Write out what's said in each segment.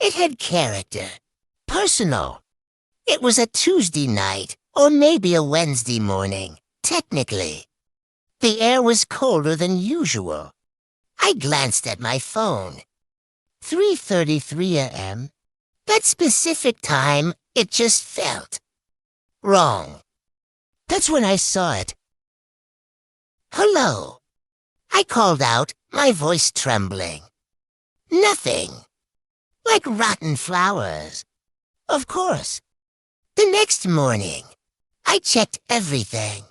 It had character. Personal. It was a Tuesday night, or maybe a Wednesday morning, technically. The air was colder than usual. I glanced at my phone. 3:33 a.m. That specific time, it just felt wrong. That's when I saw it. Hello. I called out, my voice trembling. Nothing. Like rotten flowers. Of course. The next morning, I checked everything.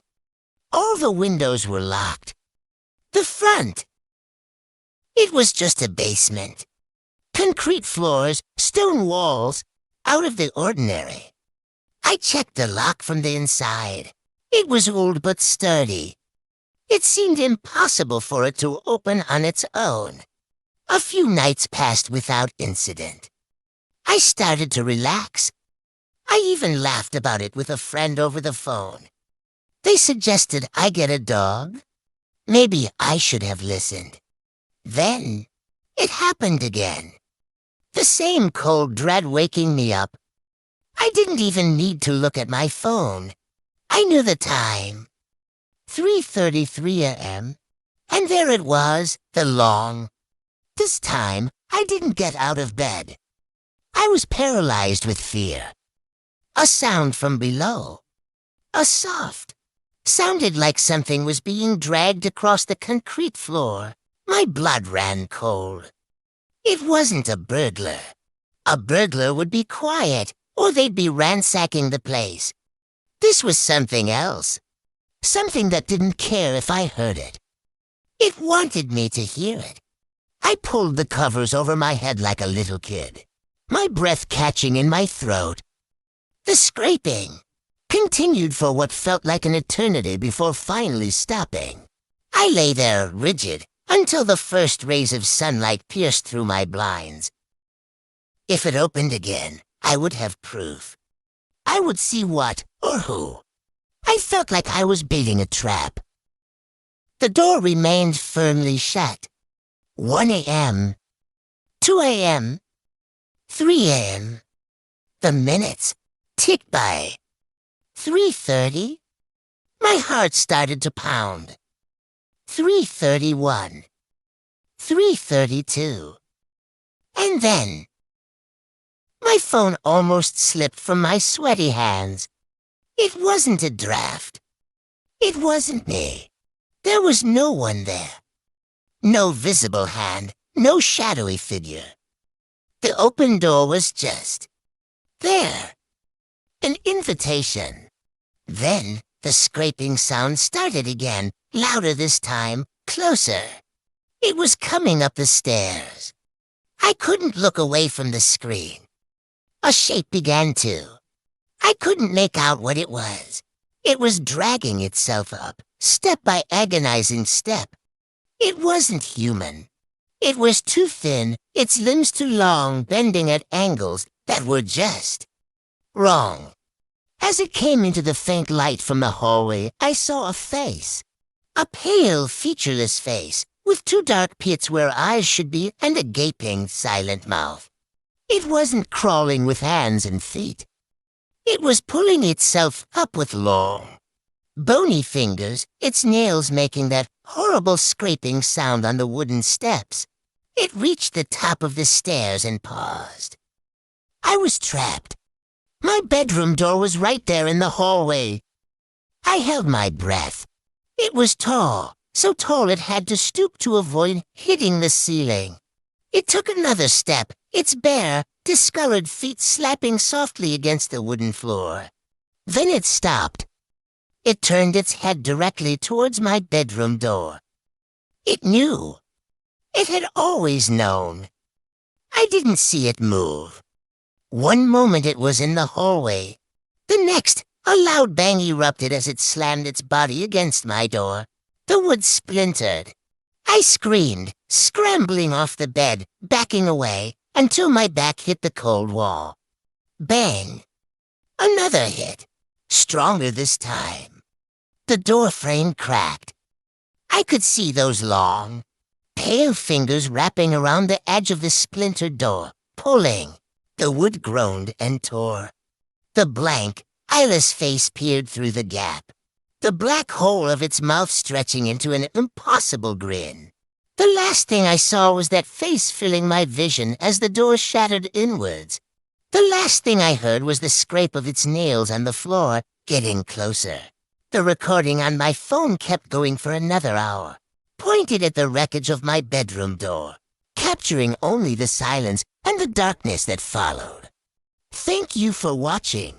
All the windows were locked. The front. It was just a basement. Concrete floors, stone walls, out of the ordinary. I checked the lock from the inside. It was old but sturdy. It seemed impossible for it to open on its own. A few nights passed without incident. I started to relax. I even laughed about it with a friend over the phone. They suggested I get a dog. Maybe I should have listened. Then, it happened again. The same cold dread waking me up. I didn't even need to look at my phone. I knew the time. 3:33 a.m. And there it was, the long. This time, I didn't get out of bed. I was paralyzed with fear. A sound from below. A soft. Sounded like something was being dragged across the concrete floor. My blood ran cold. It wasn't a burglar. A burglar would be quiet, or they'd be ransacking the place. This was something else. Something that didn't care if I heard it. It wanted me to hear it. I pulled the covers over my head like a little kid, my breath catching in my throat. The scraping continued for what felt like an eternity before finally stopping. I lay there rigid until the first rays of sunlight pierced through my blinds. If it opened again, I would have proof. I would see what or who. I felt like I was baiting a trap. The door remained firmly shut. 1 a.m., 2 a.m., 3 a.m. The minutes ticked by. 3:30. My heart started to pound. 3:31. 3:32. And then, my phone almost slipped from my sweaty hands. It wasn't a draft. It wasn't me. There was no one there. No visible hand, no shadowy figure. The open door was just there. An invitation. Then the scraping sound started again, louder this time, closer. It was coming up the stairs. I couldn't look away from the screen. A shape began to. I couldn't make out what it was. It was dragging itself up, step by agonizing step. It wasn't human. It was too thin, its limbs too long, bending at angles that were just wrong. As it came into the faint light from the hallway, I saw a face. A pale, featureless face, with two dark pits where eyes should be and a gaping, silent mouth. It wasn't crawling with hands and feet. It was pulling itself up with long, bony fingers, its nails making that horrible scraping sound on the wooden steps. It reached the top of the stairs and paused. I was trapped. My bedroom door was right there in the hallway. I held my breath. It was tall, so tall it had to stoop to avoid hitting the ceiling. It took another step, its bare, discolored feet slapping softly against the wooden floor. Then it stopped. It turned its head directly towards my bedroom door. It knew. It had always known. I didn't see it move. One moment it was in the hallway. The next, a loud bang erupted as it slammed its body against my door. The wood splintered. I screamed, scrambling off the bed, backing away, until my back hit the cold wall. Bang! Another hit, stronger this time. The door frame cracked. I could see those long, pale fingers wrapping around the edge of the splintered door, pulling. The wood groaned and tore. The blank, eyeless face peered through the gap, the black hole of its mouth stretching into an impossible grin. The last thing I saw was that face filling my vision as the door shattered inwards. The last thing I heard was the scrape of its nails on the floor, getting closer. The recording on my phone kept going for another hour, pointed at the wreckage of my bedroom door, capturing only the silence and the darkness that followed. Thank you for watching.